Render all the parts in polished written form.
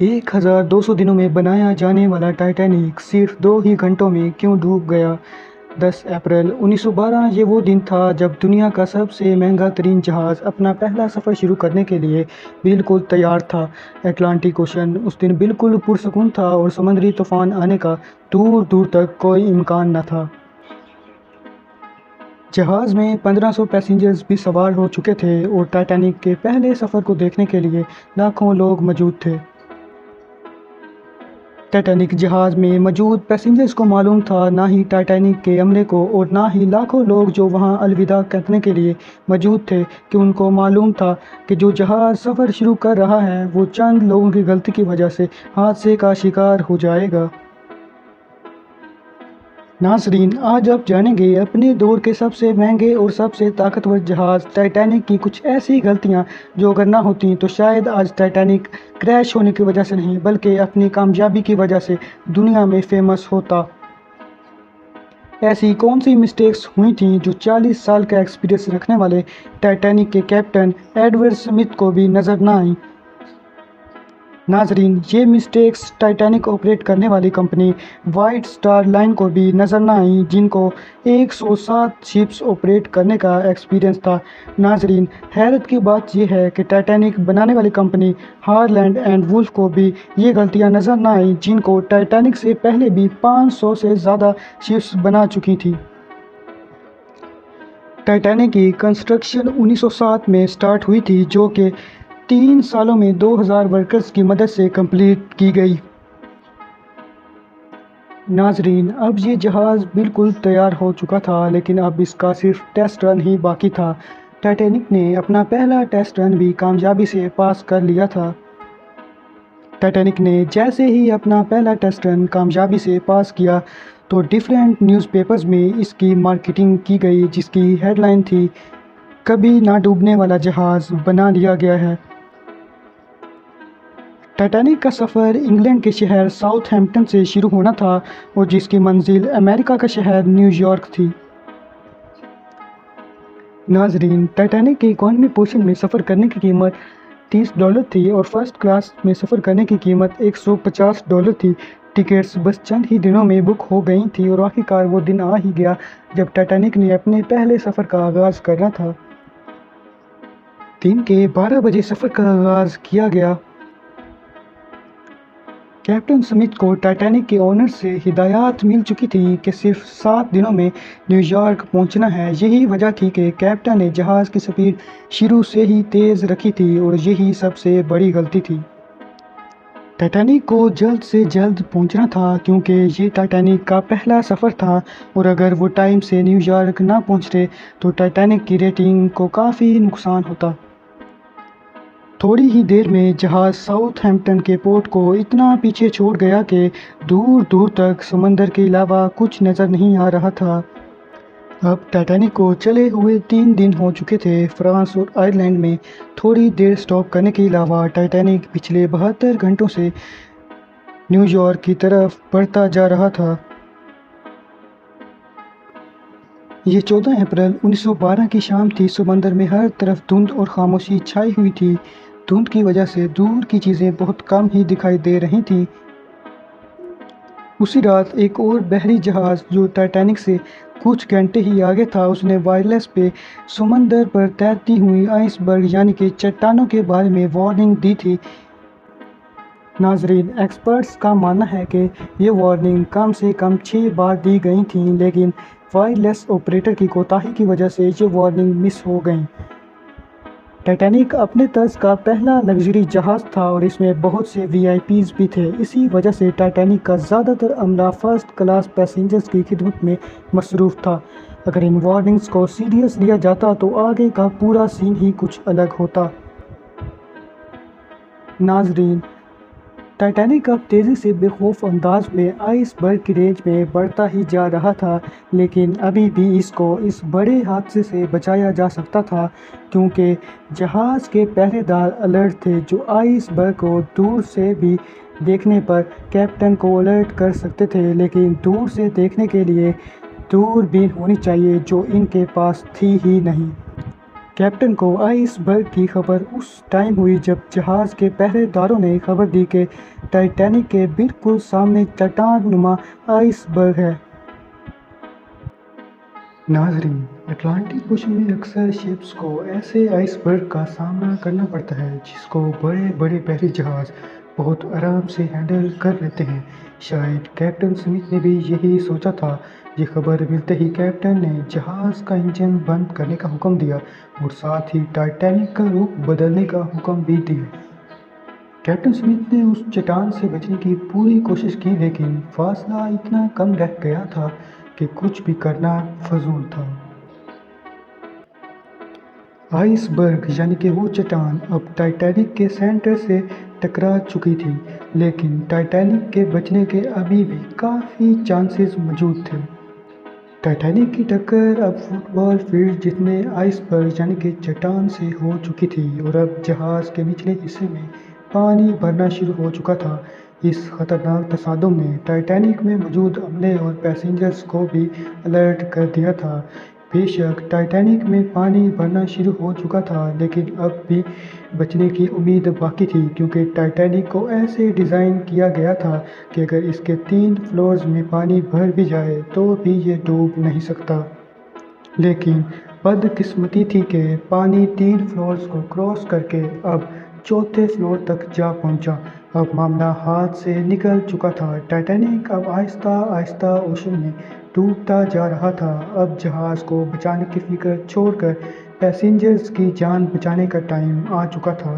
1200 दिनों में बनाया जाने वाला टाइटैनिक सिर्फ 2 ही घंटों में क्यों डूब गया? 10 अप्रैल 1912 ये वो दिन था जब दुनिया का सबसे महंगा तरीन जहाज़ अपना पहला सफ़र शुरू करने के लिए बिल्कुल तैयार था। अटलांटिक ओशन उस दिन बिल्कुल पुरसकून था और समुद्री तूफान आने का दूर दूर तक कोई इम्कान न था। जहाज़ में 1500 पैसेंजर्स भी सवार हो चुके थे और टाइटैनिक के पहले सफ़र को देखने के लिए लाखों लोग मौजूद थे। टाइटैनिक जहाज़ में मौजूद पैसेंजर्स को मालूम था ना ही टाइटैनिक के अमले को और ना ही लाखों लोग जो वहां अलविदा कहने के लिए मौजूद थे कि उनको मालूम था कि जो जहाज़ सफ़र शुरू कर रहा है वो चंद लोगों की गलती की वजह से हादसे का शिकार हो जाएगा। नाज़रीन, आज आप जानेंगे अपने दौर के सबसे महंगे और सबसे ताकतवर जहाज़ टाइटैनिक की कुछ ऐसी गलतियां जो अगर ना होती तो शायद आज टाइटैनिक क्रैश होने की वजह से नहीं बल्कि अपनी कामयाबी की वजह से दुनिया में फेमस होता। ऐसी कौन सी मिस्टेक्स हुई थी जो 40 साल का एक्सपीरियंस रखने वाले टाइटैनिक के कैप्टन एडवर्ड स्मिथ को भी नज़र ना आई? नाजरीन, ये मिस्टेक्स टाइटैनिक ऑपरेट करने वाली कंपनी वाइट स्टार लाइन को भी नज़र न आई जिनको 107 शिप्स ऑपरेट करने का एक्सपीरियंस था। नाजरीन, हैरत की बात यह है कि टाइटैनिक बनाने वाली कंपनी हारलैंड एंड वुल्फ को भी ये गलतियां नज़र न आई जिनको टाइटैनिक से पहले भी 500 से ज़्यादा शिप्स बना चुकी थी। टाइटैनिक की कंस्ट्रक्शन 1907 में स्टार्ट हुई थी जो कि 3 सालों में 2000 वर्कर्स की मदद से कंप्लीट की गई। नाजरीन, अब ये जहाज़ बिल्कुल तैयार हो चुका था लेकिन अब इसका सिर्फ टेस्ट रन ही बाकी था। टाइटैनिक ने अपना पहला टेस्ट रन भी कामयाबी से पास कर लिया था। टाइटैनिक ने जैसे ही अपना पहला टेस्ट रन कामयाबी से पास किया तो डिफरेंट न्यूज़पेपर्स में इसकी मार्केटिंग की गई जिसकी हेडलाइन थी, कभी ना डूबने वाला जहाज़ बना लिया गया है। टाइटैनिक का सफ़र इंग्लैंड के शहर साउथहैम्पटन से शुरू होना था और जिसकी मंजिल अमेरिका का शहर न्यूयॉर्क थी। नाजरीन, टाइटैनिक के इकॉनमी पोर्शन में सफ़र करने की कीमत $30 थी और फर्स्ट क्लास में सफ़र करने की कीमत $150 थी। टिकट्स बस चंद ही दिनों में बुक हो गई थी और आखिरकार वो दिन आ ही गया जब टाइटैनिक ने अपने पहले सफ़र का आगाज़ करना था। दिन के 12 बजे सफ़र का आगाज़ किया गया। कैप्टन स्मिथ को टाइटैनिक के ओनर से हिदायत मिल चुकी थी कि सिर्फ 7 दिनों में न्यूयॉर्क पहुंचना है। यही वजह थी कि कैप्टन ने जहाज़ की स्पीड शुरू से ही तेज़ रखी थी और यही सबसे बड़ी गलती थी। टाइटैनिक को जल्द से जल्द पहुंचना था क्योंकि ये टाइटैनिक का पहला सफ़र था और अगर वो टाइम से न्यूयॉर्क ना पहुंचते तो टाइटैनिक की रेटिंग को काफ़ी नुकसान होता। थोड़ी ही देर में जहाज़ साउथहैम्पटन के पोर्ट को इतना पीछे छोड़ गया कि दूर दूर तक समंदर के अलावा कुछ नज़र नहीं आ रहा था। अब टाइटैनिक को चले हुए 3 दिन हो चुके थे। फ्रांस और आयरलैंड में थोड़ी देर स्टॉप करने के अलावा टाइटैनिक पिछले 72 घंटों से न्यूयॉर्क की तरफ बढ़ता जा रहा था। ये 14 अप्रैल 1912 की शाम थी। समंदर में हर तरफ धुंध और खामोशी छाई हुई थी। धुंध की वजह से दूर की चीज़ें बहुत कम ही दिखाई दे रही थीं। उसी रात एक और बहरी जहाज़ जो टाइटैनिक से कुछ घंटे ही आगे था उसने वायरलेस पे समंदर पर तैरती हुई आइसबर्ग यानी कि चट्टानों के बारे में वार्निंग दी थी। नाजरीन, एक्सपर्ट्स का मानना है कि ये वार्निंग कम से कम 6 बार दी गई थी लेकिन वायरलेस ऑपरेटर की कोताही की वजह से ये वार्निंग मिस हो गई। टाइटैनिक अपने तर्ज का पहला लग्जरी जहाज़ था और इसमें बहुत से वीआईपीज़ भी थे। इसी वजह से टाइटैनिक का ज़्यादातर अमला फर्स्ट क्लास पैसेंजर्स की खिदमत में मसरूफ़ था। अगर इन वार्निंग्स को सीरियस लिया जाता तो आगे का पूरा सीन ही कुछ अलग होता। नाजरीन, टाइटैनिक अब तेज़ी से बेखौफ अंदाज में आइसबर्ग की रेंज में बढ़ता ही जा रहा था लेकिन अभी भी इसको इस बड़े हादसे से बचाया जा सकता था क्योंकि जहाज़ के पहरेदार अलर्ट थे जो आइसबर्ग को दूर से भी देखने पर कैप्टन को अलर्ट कर सकते थे लेकिन दूर से देखने के लिए दूरबीन होनी चाहिए जो इनके पास थी ही नहीं। کیپٹن کو آئس برگ کی خبر اس ٹائم ہوئی جب جہاز کے پہرے داروں نے خبر دی کہ ٹائٹینک کے بالکل سامنے چٹان نما آئس برگ ہے۔ ناظرین، اٹلانٹک اوشن میں اکثر شپس کو ایسے آئس برگ کا سامنا کرنا پڑتا ہے جس کو بڑے بڑے بحری جہاز بہت آرام سے ہینڈل کر لیتے ہیں۔ شاید کیپٹن سمتھ نے بھی یہی سوچا تھا۔ یہ خبر ملتے ہی کیپٹن نے جہاز کا انجن بند کرنے کا حکم دیا اور ساتھ ہی ٹائٹینک کا رخ بدلنے کا حکم بھی دیا۔ کیپٹن سمتھ نے اس چٹان سے بچنے کی پوری کوشش کی لیکن فاصلہ اتنا کم رہ گیا تھا کہ کچھ بھی کرنا فضول تھا۔ آئس برگ یعنی کہ وہ چٹان اب ٹائٹینک کے سینٹر سے ٹکرا چکی تھی، لیکن ٹائٹینک کے بچنے کے ابھی بھی کافی چانسز موجود تھے۔ ٹائٹینک کی ٹکر اب فٹ بال فیلڈ جتنے آئس برگ یعنی کہ چٹان سے ہو چکی تھی اور اب جہاز کے نچلے حصے میں پانی بھرنا شروع ہو چکا تھا۔ اس خطرناک تصادم نے ٹائٹینک میں موجود عملے اور پیسنجرز کو بھی الرٹ کر دیا تھا۔ بے شک ٹائٹینک میں پانی بھرنا شروع ہو چکا تھا لیکن اب بھی بچنے کی امید باقی تھی، کیونکہ ٹائٹینک کو ایسے ڈیزائن کیا گیا تھا کہ اگر اس کے 3 فلورز میں پانی بھر بھی جائے تو بھی یہ ڈوب نہیں سکتا۔ لیکن بدقسمتی تھی کہ پانی 3 فلورز کو کراس کر کے اب 4تھے فلور تک جا پہنچا۔ اب معاملہ ہاتھ سے نکل چکا تھا۔ ٹائٹینک اب آہستہ آہستہ اوشن میں ڈوبتا جا رہا تھا۔ اب جہاز کو بچانے کی فکر چھوڑ کر پیسنجرز کی جان بچانے کا ٹائم آ چکا تھا۔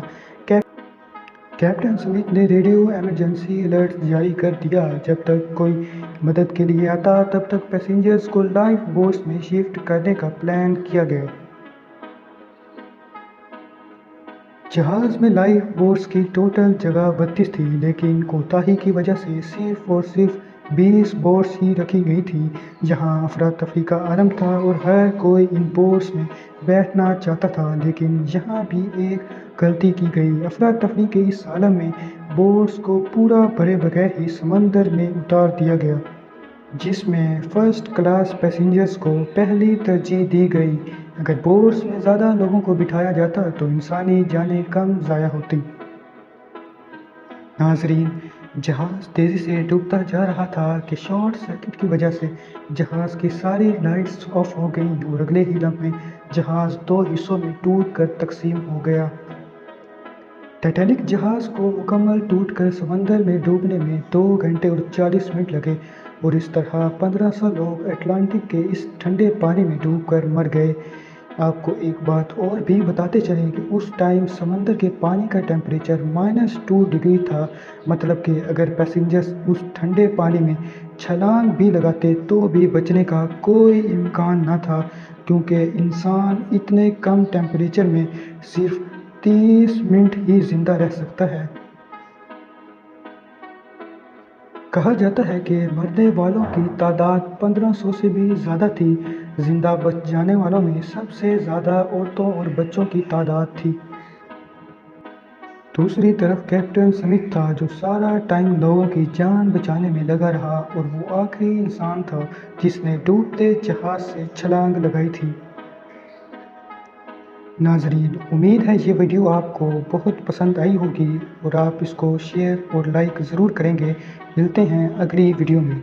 کیپٹن سمتھ نے ریڈیو ایمرجنسی الرٹ جاری کر دیا۔ جب تک کوئی مدد کے لیے آتا تب تک پیسنجرز کو لائف بوٹس میں شفٹ کرنے کا پلان کیا گیا۔ جہاز میں لائف بوٹس کی ٹوٹل جگہ 32 تھی، لیکن کوتاہی کی وجہ سے صرف اور صرف 20 بوٹس ہی رکھی گئی تھیں۔ یہاں افراتفری کا عالم تھا اور ہر کوئی ان بوٹس میں بیٹھنا چاہتا تھا، لیکن یہاں بھی ایک غلطی کی گئی۔ افراتفری کے اس عالم میں بوٹس کو پورا بھرے بغیر ہی سمندر میں اتار دیا گیا، جس میں فرسٹ کلاس پیسنجرز کو پہلی ترجیح دی گئی۔ اگر بوٹس میں زیادہ لوگوں کو بٹھایا جاتا تو انسانی جانیں کم ضائع ہوتی۔ ناظرین، جہاز تیزی سے ڈوبتا جا رہا تھا کہ شارٹ سرکٹ کی وجہ سے جہاز کی ساری لائٹس آف ہو گئیں اور اگلے ہی لمحے جہاز 2 حصوں میں ٹوٹ کر تقسیم ہو گیا۔ ٹائٹینک جہاز کو مکمل ٹوٹ کر سمندر میں ڈوبنے میں 2 گھنٹے اور 40 منٹ لگے اور اس طرح 1500 لوگ اٹلانٹک کے اس ٹھنڈے پانی میں ڈوب کر مر گئے۔ آپ کو ایک بات اور بھی بتاتے چلیں کہ اس ٹائم سمندر کے پانی کا ٹیمپریچر -2 ڈگری تھا، مطلب کہ اگر پیسنجرز اس ٹھنڈے پانی میں چھلانگ بھی لگاتے تو بھی بچنے کا کوئی امکان نہ تھا، کیونکہ انسان اتنے کم ٹیمپریچر میں صرف 30 منٹ ہی زندہ رہ سکتا ہے۔ کہا جاتا ہے کہ مرنے والوں کی تعداد 1500 سے بھی زیادہ تھی۔ زندہ بچ جانے والوں میں سب سے زیادہ عورتوں اور بچوں کی تعداد تھی۔ دوسری طرف کیپٹن سمتھ تھا جو سارا ٹائم لوگوں کی جان بچانے میں لگا رہا، اور وہ آخری انسان تھا جس نے ڈوبتے جہاز سے چھلانگ لگائی تھی۔ ناظرین، امید ہے یہ ویڈیو آپ کو بہت پسند آئی ہوگی اور آپ اس کو شیئر اور لائک ضرور کریں گے۔ ملتے ہیں اگلی ویڈیو میں۔